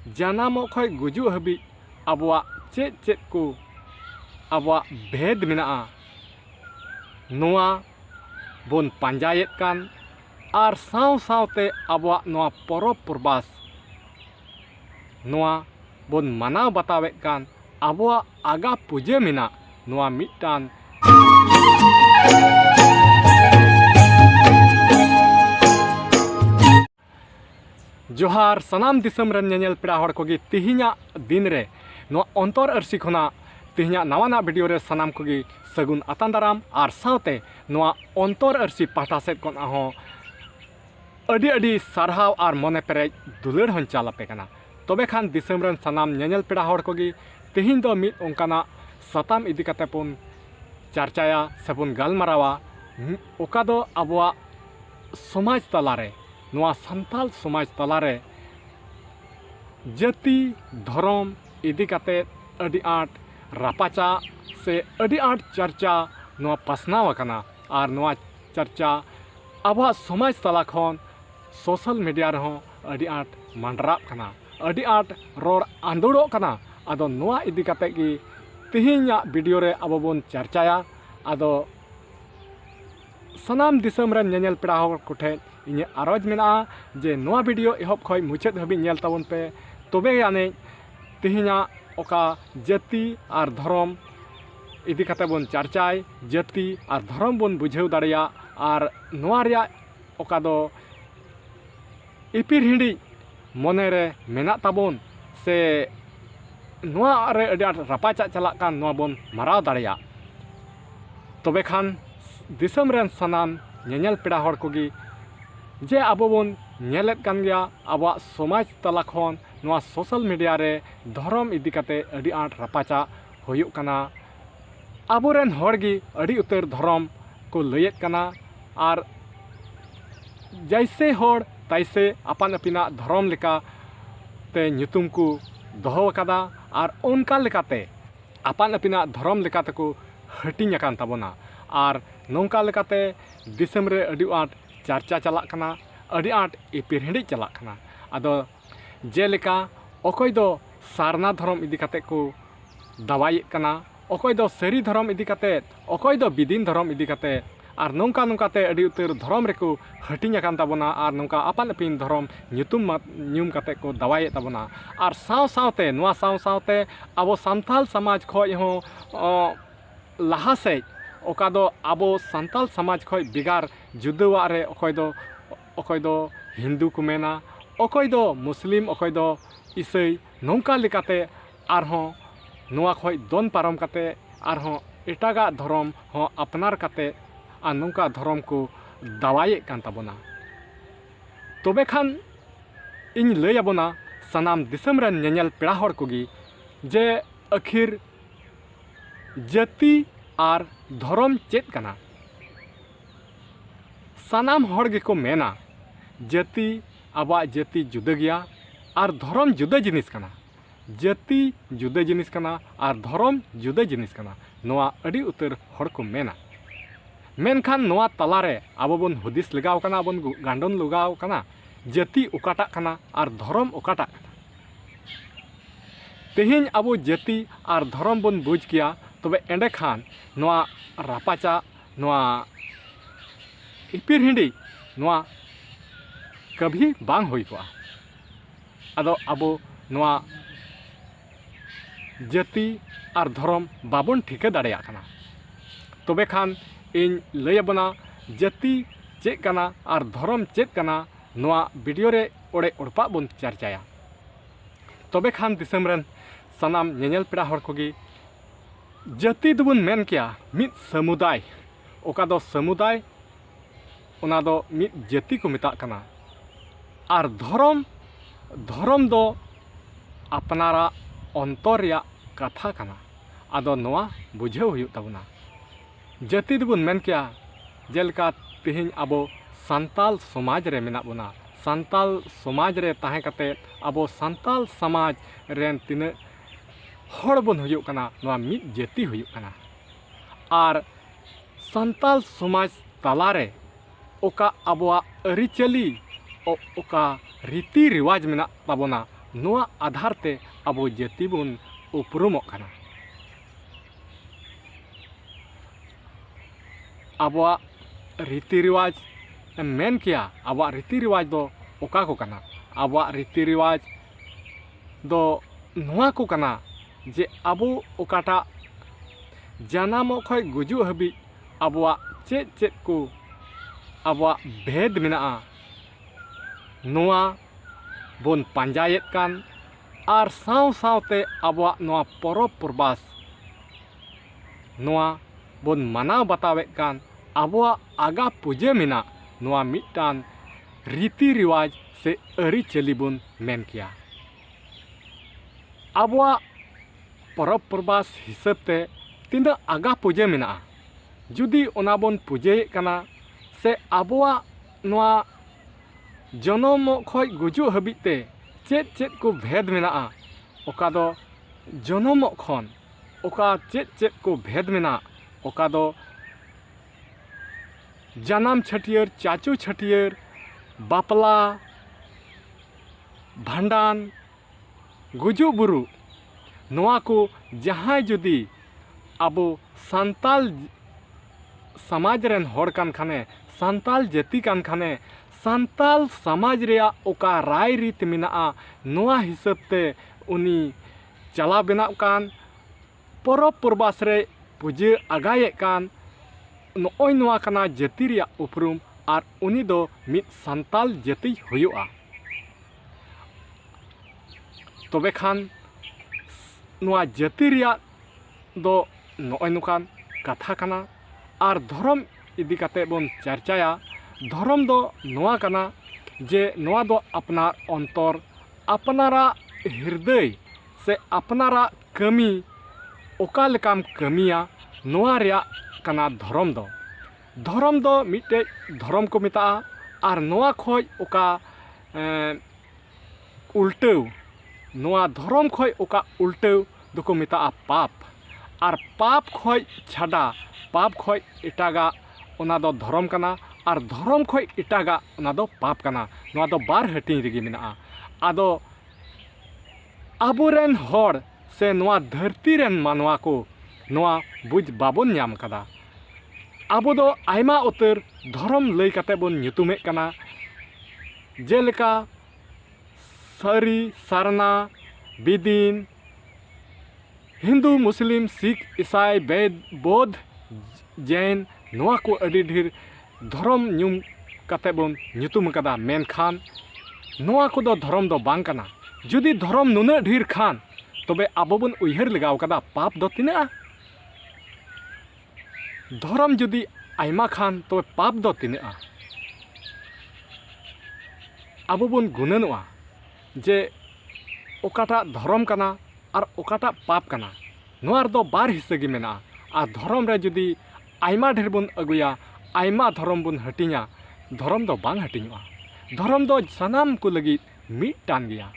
जानामों खय गुजुग हबी आबोआ चेद चेद को आबोआ भेद मेनाआ नोआ बोन पांजायेत कान आर साव सावते आबोआ नोआ परब प्रबास नोआ बोन मानाव बतावेत कान आबोआ आगा पूजे मेना नोआ मिटान जोहार सनाम दिसम रन नेल पेड़ा हड़ कोगी तिहिना दिन रे नो अंतर अरसी खना तिहिना नवाना वीडियो रे सनाम कोगी सगुन आतान दाराम आर सावते नोआ अंतर अरसी पाटा सेट कोन आहो अडी अडी सारहाव आर मने पेरे दुलर हन चालापे कना तबे खान दिसम रन सनाम नेल पेड़ा हड़ कोगी तिहिन दो मिद ओंकाना सताम इदी काते पुन चर्चाया सेपुन गालमारावा ओका दो आबोआ समाज तलारे नोआ संताल समाज तलारे जाति धर्म इदी काते अडी आट रापाचा से अडी आट चर्चा नोआ पासनाव आकाना आर नोआ चर्चा आबोआ समाज तला खन सोशल मीडिया रहो अडी आट मंडराब कना अडी आट रोड आंदोड़ो कना आदो नोआ इदी काते गी तिहिना वीडियो रे आबो बोन चर्चाया आदो सनाम दिसम रन नेल पेड़ा हड़ कोठे इन आरज मेना जे नोआ वीडियो एहब खय मुचाद हबी नेल ताबन पे तबे आने तिहिना ओका जाति आर धर्म इदी काते बोन चर्चाय जाति आर धर्म बोन बुझेव दाड़िया आर नोआ रिया ओका दो इपिर हिंडी मने रे मेना ताबन से नोआ रे अडी आट रापाचा चलाक कान नोआ बोन माराव दाड़िया तबे खान दिसम रन सनाम नेल पेड़ा हड़ कोगी जे आबो बोन नेलेत कान गया आबोआ समाज तला खन नोआ सोशल मीडिया रे धर्म इदी काते अडी आट रापाचा होयुग काना आबोरेन हड़गी अडी उतर धर्म को लयेत काना आर जैसे हड़ तैसे आपान अपिना धर्म लेका ते ᱧᱩᱛᱩᱢ को दोहो कादा आर उनका लेकाते आपान अपिना धर्म लेकाते को हटिंग अकान ताबोना आर नौका लेकाते दिसम रे अडी आट चर्चा चलाक कना अडी आट इपिर हिंडी चलाक कना आदो जेलेका अकोय दो सारना धर्म इदी काते को दावायेत कना अकोय दो सरी धर्म इदी काते अकोय दो बिदिन धर्म इदी काते आर नौका नौकाते अडी उतर धर्म रेको हटिंग अकान ताबोना आर नौका आपान अपिन धर्म ᱧᱩᱛᱩᱢ काते को दावायेत ताबोना आर साव सावते नोआ साव सावते आबो सांताल समाज खय हो लाहा से ओका दो आबो सांताल समाज खय बिगार जुदावा रे अकोय दो हिंदू को मेना अकोय दो मुस्लिम अकोय दो ईसाई नौका लेकाते आरहों नोआ खय दोन पारम काते आरहों एटागा धर्म हो अपनार काते आ नौका धर्म को दावाये कान ताबोना तबे खान इन लय आबोना सनाम दिसम रन नेल पेड़ा हड़ कोगी जे आखिर जाति आर धर्म चेद कना सनाम हड़ गेको मेना जाति आबा जाति जुदा गया आर धर्म जुदा जिनिस कना जाति जुदा जिनिस कना आर धर्म जुदा जिनिस कना नोआ अडी उतर हड़ को मेना मेनखान नोआ तलारे आबो बोन हुदिस लगाव कना बोन गांडन लगाव कना जाति उकाटा कना आर धर्म उकाटा कना तेहिन आबो जाति आर धर्म बोन बुझ किया तबे एंडे खान नोआ रापाचा नोआ इपिर हिंडी नोआ कभी बांग होई कोआ आदो आबो नोआ जाति आर धर्म बाबन ठिका दाड़ेया कना तबे खान इन लयबना जाति चेक कना आर धर्म चेक कना नोआ वीडियो रे ओड़े ओड़पा बोन चर्चाया तबे खान दिसम रन सनाम नेल पेड़ा हड़ कोगी जाति दोबन मेन किया मिद समुदाय ओका दो समुदाय ओना दो मिद जाति को मेता कना आर धर्म दो अपनारा अंतर या कथा कना आदो नोआ बुझेव हुयुग ताबोना जाति दोबन मेन किया जेलका तिहिन आबो सांताल समाज रे मेना बोना सांताल समाज रे ताहे काते आबो सांताल समाज रेन तिना हड़ बन हुयुग कना नोआ मिद जाति हुयुग कना आर सांताल समाज तालारे ओका आबोआ अरिचली ओका रीति रिवाज मेना ताबोना नोआ आधार ते अबो जाति बन उपरुमोग कना। आबोआ रीति रिवाज मेन किया आबोआ रीति रिवाज दो ओका को कना। आबोआ रीति रिवाज दो नोआ को कना जे आबो ओकाटा जानामो खय गुजु हबी आबोआ चेद चेद को आबोआ भेद मेनाआ नोआ बोन पांजायेत कान आर साव सावते आबोआ नोआ परब परबास नोआ बोन मानाव बतावेत कान आबोआ आगा पूजे मेना नोआ मिटान रीति रिवाज से अरिचली बोन मेन किया। आबोआ परब परबास हिसाब ते तीना आगा पूजे मेना जुदी ओना बोन पूजे कना से आबोआ नोआ जनम खय गुजु हबिते चेद चेद को भेद मेना ओका दो जनम खन ओका चेद चेद को भेद मेना ओका दो जानाम छटियर चाचू छटियर बापला भांडान गुजु बुरु नोआ को जहां जुदी आबो सांताल समाज रेन होड़ कान खाने सांताल जाति कान खाने सांताल समाज रेया ओका राय रीत मेना नोआ हिसाब ते उनी चला बेना कान परब परबास रे पूजे आगाये कान नोय नोआ कना जाति रेया उपरुम आर उनी दो मिद सांताल जाति हुयुआ। तबे खान नोआ जाति रेया दो नोय नुकान कथा कना आर धर्म इदी काते बोन चर्चाया। धर्म दो नोआ कना जे नोआ दो अपना अंतर अपनारा हृदय से अपनारा कमी ओका लेकाम कमिया नोआ रेया कना धर्म दो मिटे धर्म को मेता आर नोआ खय ओका उल्टव नोआ धर्म खय ओका उल्टव दोको मेता पाप आर पाप खय छाड़ा पाप खय एटागा ओना दो धर्म कना आर धर्म खय एटागा ओना दो पाप कना। नोआ दो बार हटिंग रेगी मेना आदो आबोरेन होड़ से नोआ धरती रेन मानवा को नोआ बुझ बाबोन न्याम कदा। आबो दो आयमा उतर धर्म लई काते बोन ᱧᱩᱛᱩᱢᱮᱫ कना जेलेका सारी सारना बिदिन हिंदू मुस्लिम सिख ईसाई बौद्ध जैन नोआ को अड़ी ढेर धर्म ᱧᱩᱢ काते बोन ᱧᱩᱛᱩᱢ कदा। मेनखान नोआ को दो धर्म दो बांग कना। जुदी धर्म नुना ढेर खान तबे आबो बोन उयहर लगाव कदा पाप दो तिना धर्म जुदी आयमा खान तो पाप दो तिना आबो बोन गुननोआ जे ओकाटा धर्म कना और ओकाटा पाप कना। नोआर दो बार हिस्सा गे मेना आर धर्म रे जुदी आयमा ढेर बोन अगुया आयमा धर्म बोन हटिंगा धर्म दो बांग हटिंगोआ। धर्म दो सनाम को लगी मिटान गया।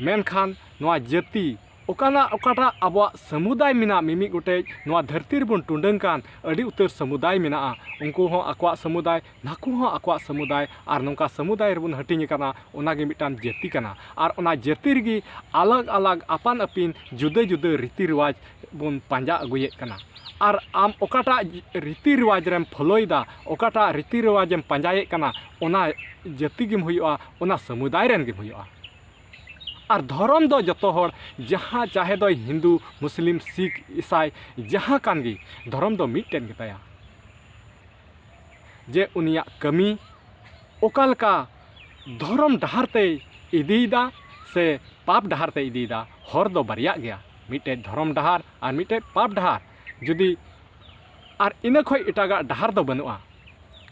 मेनखान नोआ जाति ओकाना ओकाटा आबोआ समुदाय मेना मिमी गोटे नोआ धरती रे बोन टुंडंग कान अड़ी उतर समुदाय मेना उनको हो आकवा समुदाय नाकु हो आकवा समुदाय आर नोंका समुदाय रे बोन हटिंग काना ओनागे मिटान जाति काना। आर ओना जाति रेगी अलग अलग आपान अपिन जुदा जुदा रीति रिवाज बोन पांजा अगुयेत काना। आर आम ओकाटा रीति रिवाज रेम फॉलोइदा ओकाटा रीति रिवाज पांजायेत काना ओना जाति गेम हुयुआ ओना समुदाय रेन गेम हुयुआ। और धर्म दो जतो होड़ जहाँ चाहे दो हिंदू मुस्लिम सिख ईसाई जहाँ कान गी धर्म दो मिटन गेताया जे उनिया कमी ओकालका धर्म डहार ते इदीदा से पाप डहार ते इदीदा हर दो बारिया गया मिटे धर्म डहार और मिटे पाप डहार जुदी और इना खय एटागा डहार दो बनुआ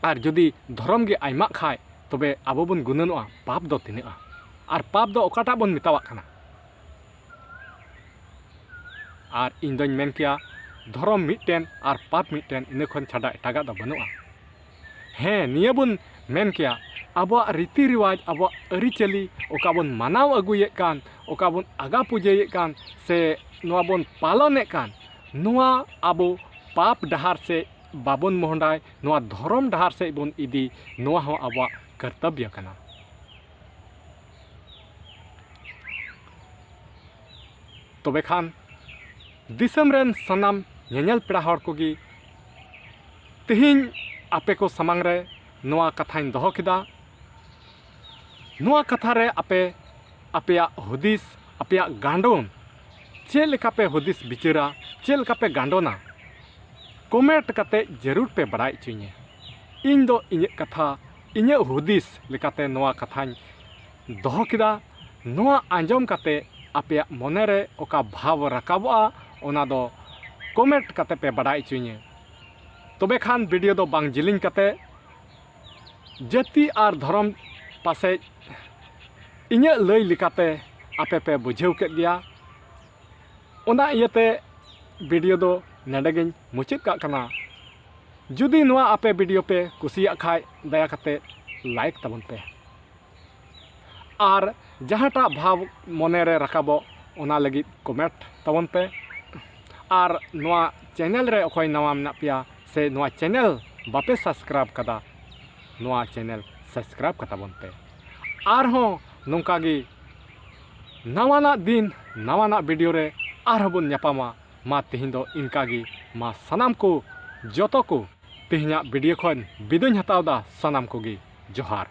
और जुदी धर्म गे आयमा खाय तबे आबो बन गुननोआ पाप दो तिनाआ और पाप दो ओकाटा बन मितावाक कना। और इन दोन मेन किया धर्म मिटन और पाप मिटन इन खन छाड़ा एटागा दो बनुआ। हें निया बन मेन किया आबोआ रीति रिवाज आबोआ अरिचली ओका बन मानाव अगुये कान ओका बन आगा पूजे कान से नोआ बन पालने कान नोआ आबो पाप डहार से बाबन मोहंडाय नोआ धर्म डहार से बन इदी नोआ हो आबोआ कर्तव्य कना। तबे खान दिसम रेन सनाम ñeñel पेड़ा हर कोगी तिहिं आपे को समांग रे नोआ कथाñ दोहो किदा। नोआ कथा रे आपे आपेया हुदिस आपेया गांडोन चेल लेका पे हुदिस बिचारा चेल लेका पे गांडोना कमेंट कते जरूर पे बड़ाई चुइए। इन दो इᱧ कथा इᱧ हुदिस लेकाते नोआ कथाñ दोहो किदा। नोआ आंजम कते आपेया मने रे ओका भाव राकाबा ओना दो कमेंट कते पे बड़ाई चुइए। तबे खान वीडियो दो बांग जिलिंग कते जाति आर धर्म पासे इᱧ लई लिकाते आपे पे बुझेव के गया। ओना इयते वीडियो दो नेडेगिñ मुचाद का कना। जुदी नोआ आपे वीडियो पे कुसिया खाय दया कते लाइक तबन पे आर जहाटा भाव मने रे राकाबो ओना लगी कमेंट तबन पे आर नोआ चैनल रे अखय नवा मेना पिया से नोआ चैनल बापे सब्सक्राइब कदा नोआ चैनल सब्सक्राइब कताबन पे आर हो नोंकागी नवाना दिन नवाना वीडियो रे आर बन ᱧᱟᱯᱟᱢᱟ मा तिहिं दो इनकागी मा सनाम को जतो को तिहिंया वीडियो खन बिदाय हतावदा सनाम कोगी जोहार।